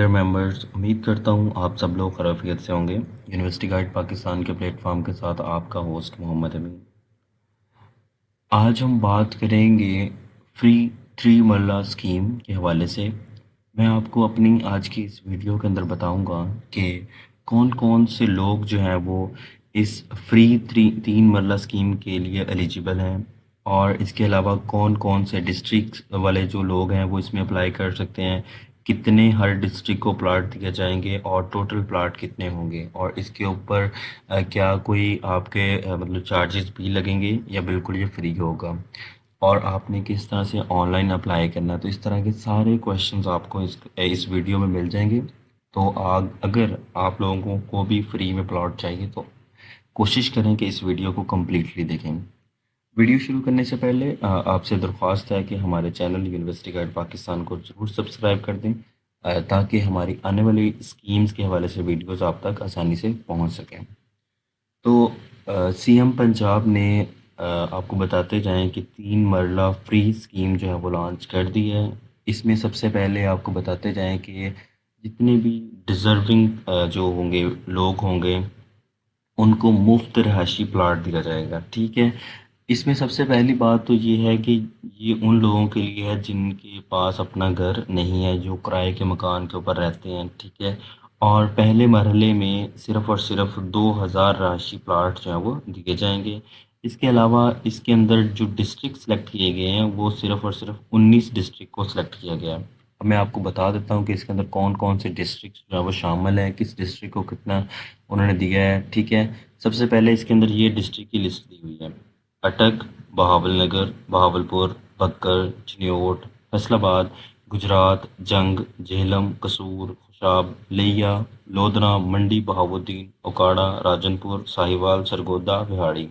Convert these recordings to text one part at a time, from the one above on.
Dear members, امید کرتا ہوں آپ سب لوگ خیریت سے ہوں گے۔ یونیورسٹی گائیڈ پاکستان کے پلیٹ فارم کے ساتھ آپ کا ہوسٹ محمد امین۔ آج ہم بات کریں گے فری 3 مرلہ اسکیم کے حوالے سے۔ میں آپ کو اپنی آج کی اس ویڈیو کے اندر بتاؤں گا کہ کون کون سے لوگ جو ہیں وہ اس فری 3 مرلہ اسکیم کے لیے ایلیجیبل ہیں، اور اس کے علاوہ کون کون سے ڈسٹرکٹ والے جو لوگ ہیں وہ اس میں اپلائی کر سکتے ہیں، کتنے ہر ڈسٹرکٹ کو پلاٹ دیے جائیں گے اور ٹوٹل پلاٹ کتنے ہوں گے، اور اس کے اوپر کیا کوئی آپ کے مطلب چارجز بھی لگیں گے یا بالکل یہ فری ہوگا، اور آپ نے کس طرح سے آن لائن اپلائی کرنا ہے۔ تو اس طرح کے سارے کویشچنز آپ کو اس ویڈیو میں مل جائیں گے۔ تو اگر آپ لوگوں کو بھی فری میں پلاٹ چاہیے تو کوشش کریں کہ اس ویڈیو کو کمپلیٹلی دیکھیں۔ ویڈیو شروع کرنے سے پہلے آپ سے درخواست ہے کہ ہمارے چینل یونیورسٹی گائیڈ پاکستان کو ضرور سبسکرائب کر دیں تاکہ ہماری آنے والی اسکیمز کے حوالے سے ویڈیوز آپ تک آسانی سے پہنچ سکیں۔ تو سی ایم پنجاب نے آپ کو بتاتے جائیں کہ 3 مرلہ فری اسکیم جو ہے وہ لانچ کر دی ہے۔ اس میں سب سے پہلے آپ کو بتاتے جائیں کہ جتنے بھی ڈیزرونگ جو ہوں گے لوگ ہوں گے ان کو مفت رہائشی پلاٹ دیا جائے گا، ٹھیک ہے۔ اس میں سب سے پہلی بات تو یہ ہے کہ یہ ان لوگوں کے لیے ہے جن کے پاس اپنا گھر نہیں ہے، جو کرائے کے مکان کے اوپر رہتے ہیں، ٹھیک ہے۔ اور پہلے مرحلے میں صرف اور صرف 2000 رہائشی پلاٹ جو ہیں وہ دیے جائیں گے۔ اس کے علاوہ اس کے اندر جو ڈسٹرکٹ سلیکٹ کیے گئے ہیں وہ صرف اور صرف 19 ڈسٹرکٹ کو سلیکٹ کیا گیا ہے۔ اب میں آپ کو بتا دیتا ہوں کہ اس کے اندر کون کون سے ڈسٹرکٹ جو ہے وہ شامل ہیں، کس ڈسٹرکٹ کو کتنا انہوں نے دیا ہے، ٹھیک ہے۔ سب سے پہلے اس کے اندر یہ ڈسٹرکٹ کی لسٹ دی ہوئی ہے: اٹک، بہاول نگر، بہاولپور، بھکر، چنیوٹ، فیصل آباد، گجرات، جنگ، جہلم، قصور، خوشاب، لیا، لودھنا، منڈی بہاؤالدین، اوکاڑہ، راجن پور، ساہیوال، سرگودا، بہاڑی۔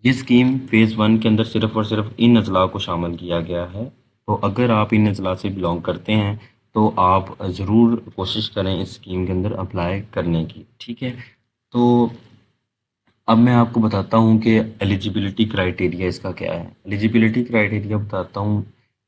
یہ اسکیم فیز 1 کے اندر صرف اور صرف ان اضلاع کو شامل کیا گیا ہے۔ تو اگر آپ ان اضلاع سے بلانگ کرتے ہیں تو آپ ضرور کوشش کریں اس اسکیم کے اندر اپلائی کرنے کی، ٹھیک ہے۔ تو اب میں آپ کو بتاتا ہوں کہ ایلیجیبلٹی کرائیٹیریا اس کا کیا ہے۔ ایلیجیبلٹی کرائیٹیریا بتاتا ہوں۔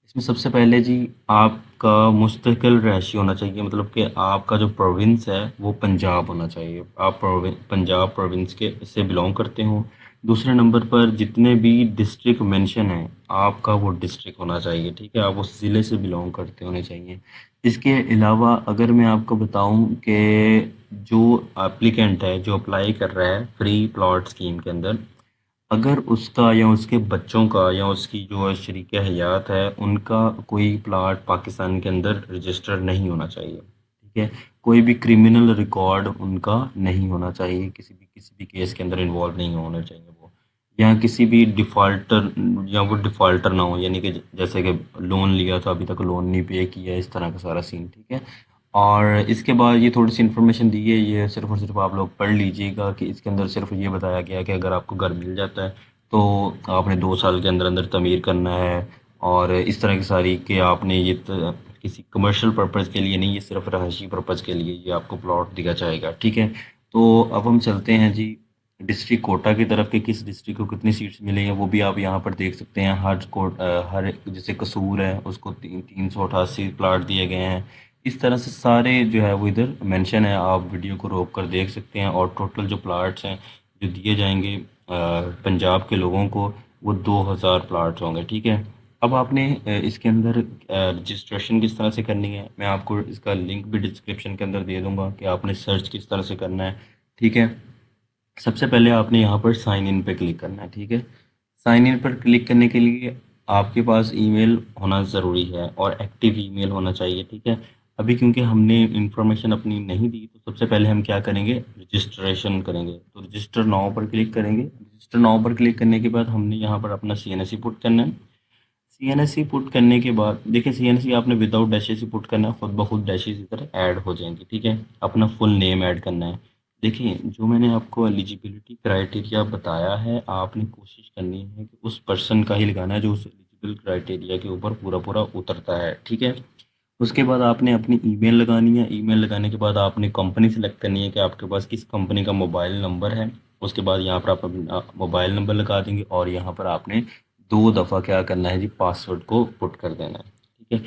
اس میں سب سے پہلے جی آپ کا مستقل رہائشی ہونا چاہیے، مطلب کہ آپ کا جو پروونس ہے وہ پنجاب ہونا چاہیے، آپ پنجاب پروونس کے سے بلانگ کرتے ہوں۔ دوسرے نمبر پر جتنے بھی ڈسٹرکٹ مینشن ہیں آپ کا وہ ڈسٹرکٹ ہونا چاہیے، ٹھیک ہے، آپ اس ضلع سے بلانگ کرتے ہونے چاہیے۔ اس کے علاوہ اگر میں آپ کو بتاؤں کہ جو اپلیکنٹ ہے جو اپلائی کر رہا ہے فری پلاٹ اسکیم کے اندر، اگر اس کا یا اس کے بچوں کا یا اس کی جو شریک حیات ہے ان کا کوئی پلاٹ پاکستان کے اندر رجسٹر نہیں ہونا چاہیے، ٹھیک ہے۔ کوئی بھی کرمنل ریکارڈ ان کا نہیں ہونا چاہیے، کسی بھی کیس کے اندر انوالو نہیں ہونا چاہیے وہ، یا کسی بھی ڈیفالٹر یا وہ ڈیفالٹر نہ ہو، یعنی کہ جیسے کہ لون لیا تھا ابھی تک لون نہیں پے کیا، اس طرح کا سارا سین، ٹھیک ہے۔ اور اس کے بعد یہ تھوڑی سی انفارمیشن دی ہے، یہ صرف اور صرف آپ لوگ پڑھ لیجئے گا کہ اس کے اندر صرف یہ بتایا گیا کہ اگر آپ کو گھر مل جاتا ہے تو آپ نے 2 سال کے اندر اندر تعمیر کرنا ہے، اور اس طرح کی ساری کہ آپ نے یہ کسی کمرشل پرپز کے لیے نہیں، یہ صرف رہائشی پرپز کے لیے یہ آپ کو پلاٹ دیا جائے گا، ٹھیک ہے۔ تو اب ہم چلتے ہیں جی ڈسٹرکٹ کوٹا کی طرف، کہ کس ڈسٹرکٹ کو کتنی سیٹس ملے ہیں وہ بھی آپ یہاں پر دیکھ سکتے ہیں۔ ہر جیسے قصور ہے اس کو 388 پلاٹ دیے گئے ہیں۔ اس طرح سے سارے جو ہے وہ ادھر مینشن ہے، آپ ویڈیو کو روک کر دیکھ سکتے ہیں، اور ٹوٹل جو پلاٹس ہیں جو دیے جائیں گے پنجاب کے لوگوں کو وہ 2000 پلاٹس ہوں گے، ٹھیک ہے۔ اب آپ نے اس کے اندر رجسٹریشن کس طرح سے کرنی ہے، میں آپ کو اس کا لنک بھی ڈسکرپشن کے اندر دے دوں گا کہ آپ نے سرچ کس طرح سے کرنا ہے، ٹھیک ہے۔ سب سے پہلے آپ نے یہاں پر سائن ان پہ کلک کرنا ہے، ٹھیک ہے۔ سائن ان پر کلک کرنے کے لیے آپ کے پاس ای میل ہونا ضروری ہے، اور ایکٹیو ای میل ہونا چاہیے، ٹھیک ہے۔ ابھی کیونکہ ہم نے انفارمیشن اپنی نہیں دی تو سب سے پہلے ہم کیا کریں گے، رجسٹریشن کریں گے۔ تو رجسٹر ناؤ پر کلک کریں گے۔ رجسٹر ناؤ پر کلک کرنے کے بعد ہم نے یہاں پر اپنا سی این ایس سی پٹ کرنا ہے۔ سی این ایس سی پٹ کرنے کے بعد دیکھیں سی این ایس سی آپ نے وداؤٹ ڈیشز ہی پٹ کرنا ہے، خود بخود ڈیشز ادھر ایڈ ہو جائیں گی، ٹھیک ہے۔ اپنا فل نیم ایڈ کرنا ہے۔ دیکھیں جو میں نے آپ کو ایلیجیبلٹی کرائیٹیریا بتایا ہے، آپ نے کوشش کرنی ہے کہ اس پرسن کا ہی لگانا ہے جو اس ایلیجیبل کرائیٹیریا کے اوپر پورا پورا اترتا ہے، ٹھیک ہے۔ اس کے بعد آپ نے اپنی ای میل لگانی ہے۔ ای میل لگانے کے بعد آپ نے کمپنی سلیکٹ کرنی ہے کہ آپ کے پاس کس کمپنی کا موبائل نمبر ہے۔ اس کے بعد یہاں پر آپ اپنا موبائل نمبر لگا دیں گے، اور یہاں پر آپ نے 2 دفعہ کیا کرنا ہے جی، پاسورڈ کو پٹ کر دینا ہے، ٹھیک ہے۔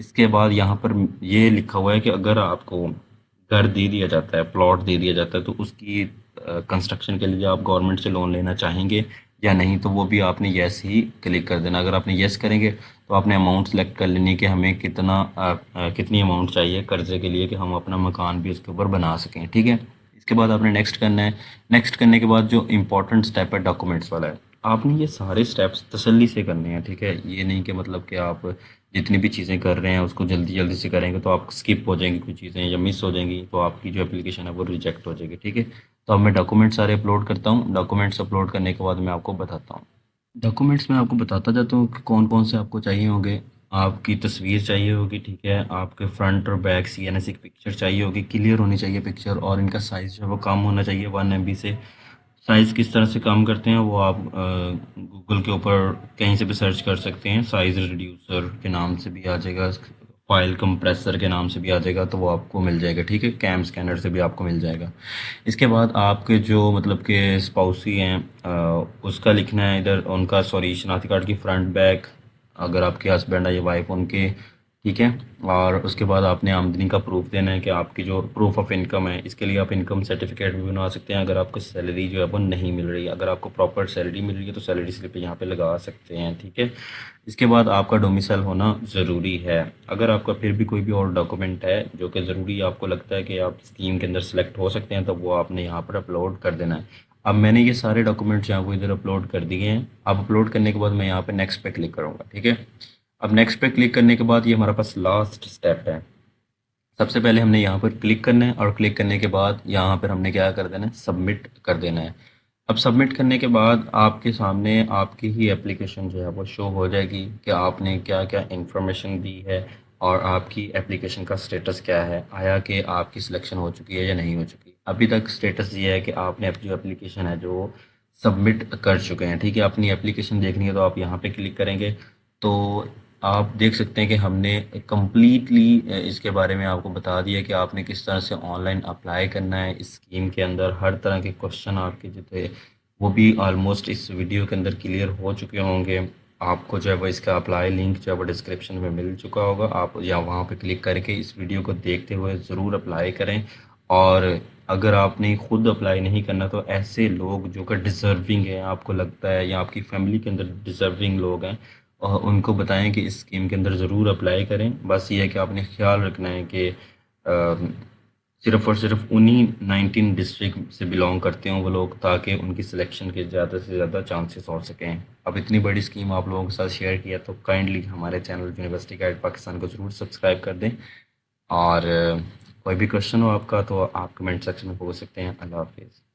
اس کے بعد یہاں پر یہ لکھا ہوا ہے کہ اگر آپ کو گھر دے دیا جاتا ہے، پلاٹ دے دیا جاتا ہے، تو اس کی کنسٹرکشن کے لیے آپ گورنمنٹ سے لون لینا چاہیں گے یا نہیں، تو وہ بھی آپ نے یس ہی کلک کر دینا۔ اگر آپ نے یس کریں گے تو آپ نے اماؤنٹ سلیکٹ کر لینی کہ ہمیں کتنی اماؤنٹ چاہیے قرضے کے لیے کہ ہم اپنا مکان بھی اس کے اوپر بنا سکیں، ٹھیک ہے۔ اس کے بعد آپ نے نیکسٹ کرنا ہے۔ نیکسٹ کرنے کے بعد جو امپورٹنٹ اسٹیپ ہے ڈاکومنٹس والا ہے، آپ نے یہ سارے اسٹیپس تسلی سے کرنے ہیں، ٹھیک ہے۔ یہ نہیں کہ مطلب کہ آپ جتنی بھی چیزیں کر رہے ہیں اس کو جلدی جلدی سے کریں گے تو آپ اسکپ ہو جائیں گی، کچھ چیزیں یا مس ہو جائیں گی تو آپ کی جو اپلیکیشن ہے وہ ریجیکٹ ہو جائے گی، ٹھیک ہے۔ تو اب میں ڈاکومنٹ سارے اپلوڈ کرتا ہوں۔ ڈاکومنٹس اپلوڈ کرنے کے بعد میں آپ کو بتاتا ہوں، ڈاکومنٹس میں آپ کو بتاتا جاتا ہوں کہ کون کون سے آپ کو چاہیے ہوں گے۔ آپ کی تصویر چاہیے ہوگی، ٹھیک ہے۔ آپ کے فرنٹ اور بیک CNC کی پکچر چاہیے ہوگی، کلیئر ہونی چاہیے پکچر، اور ان کا سائز جو ہے وہ کم ہونا چاہیے 1 MB سے۔ سائز کس طرح سے کم کرتے ہیں وہ آپ گوگل کے اوپر کہیں سے بھی سرچ کر سکتے ہیں، سائز ریڈیوسر کے نام سے بھی آ جائے گا، فائل کمپریسر کے نام سے بھی آ جائے گا، تو وہ آپ کو مل جائے گا، ٹھیک ہے۔ کیم اسکینر سے بھی آپ کو مل جائے گا۔ اس کے بعد آپ کے جو مطلب کہ اسپاؤسی ہیں اس کا لکھنا ہے ادھر، ان کا سوری شناختی کارڈ کی فرنٹ بیک، اگر آپ کے ہسبینڈ ہے یا وائف ان کے، ٹھیک ہے۔ اور اس کے بعد آپ نے آمدنی کا پروف دینا ہے کہ آپ کی جو پروف آف انکم ہے، اس کے لیے آپ انکم سرٹیفکیٹ بھی بنا سکتے ہیں اگر آپ کو سیلری جو ہے وہ نہیں مل رہی ہے۔ اگر آپ کو پراپر سیلری مل رہی ہے تو سیلری سلپ یہاں پہ لگا سکتے ہیں، ٹھیک ہے۔ اس کے بعد آپ کا ڈومیسائل ہونا ضروری ہے۔ اگر آپ کا پھر بھی کوئی بھی اور ڈاکومنٹ ہے جو کہ ضروری آپ کو لگتا ہے کہ آپ اسکیم کے اندر سلیکٹ ہو سکتے ہیں، تو وہ آپ نے یہاں پر اپلوڈ کر دینا ہے۔ اب میں نے یہ سارے ڈاکومنٹس جو ہیں وہ ادھر اپلوڈ کر دیے ہیں۔ اب اپلوڈ کرنے کے بعد میں یہاں پہ نیکسٹ پہ کلک کروں گا، ٹھیک ہے۔ اب نیکسٹ پہ کلک کرنے کے بعد یہ ہمارا پاس لاسٹ اسٹیپ ہے۔ سب سے پہلے ہم نے یہاں پر کلک کرنا ہے، اور کلک کرنے کے بعد یہاں پر ہم نے کیا کر دینا ہے، سبمٹ کر دینا ہے۔ اب سبمٹ کرنے کے بعد آپ کے سامنے آپ کی ہی اپلیکیشن جو ہے وہ شو ہو جائے گی کہ آپ نے کیا کیا انفارمیشن دی ہے اور آپ کی اپلیکیشن کا سٹیٹس کیا ہے، آیا کہ آپ کی سلیکشن ہو چکی ہے یا نہیں ہو چکی۔ ابھی تک سٹیٹس یہ ہے کہ آپ نے جو اپلیکیشن ہے جو سبمٹ کر چکے ہیں، ٹھیک ہے۔ اپنی اپلیکیشن دیکھنی ہے تو آپ یہاں پہ کلک کریں گے تو آپ دیکھ سکتے ہیں کہ ہم نے کمپلیٹلی اس کے بارے میں آپ کو بتا دیا کہ آپ نے کس طرح سے آن لائن اپلائی کرنا ہے اس اسکیم کے اندر۔ ہر طرح کے کوشچن آپ کے جو تھے وہ بھی آلموسٹ اس ویڈیو کے اندر کلیئر ہو چکے ہوں گے۔ آپ کو جو ہے وہ اس کا اپلائی لنک جو ہے وہ ڈسکرپشن میں مل چکا ہوگا، آپ یا وہاں پہ کلک کر کے اس ویڈیو کو دیکھتے ہوئے ضرور اپلائی کریں۔ اور اگر آپ نے خود اپلائی نہیں کرنا تو ایسے لوگ جو کہ ڈیزرونگ ہیں، آپ کو لگتا ہے، یا آپ کی فیملی کے اندر ڈیزرونگ لوگ ہیں، اور ان کو بتائیں کہ اس اسکیم کے اندر ضرور اپلائی کریں۔ بس یہ ہے کہ آپ نے خیال رکھنا ہے کہ صرف اور صرف انہی 19 ڈسٹرکٹ سے بلانگ کرتے ہوں وہ لوگ، تاکہ ان کی سلیکشن کے زیادہ سے زیادہ چانسز ہو سکیں۔ اب اتنی بڑی اسکیم آپ لوگوں کے ساتھ شیئر کیا تو کائنڈلی ہمارے چینل یونیورسٹی گائیڈ پاکستان کو ضرور سبسکرائب کر دیں، اور کوئی بھی کوشچن ہو آپ کا تو آپ کمنٹ سیکشن میں پوچھ سکتے ہیں۔ اللہ حافظ۔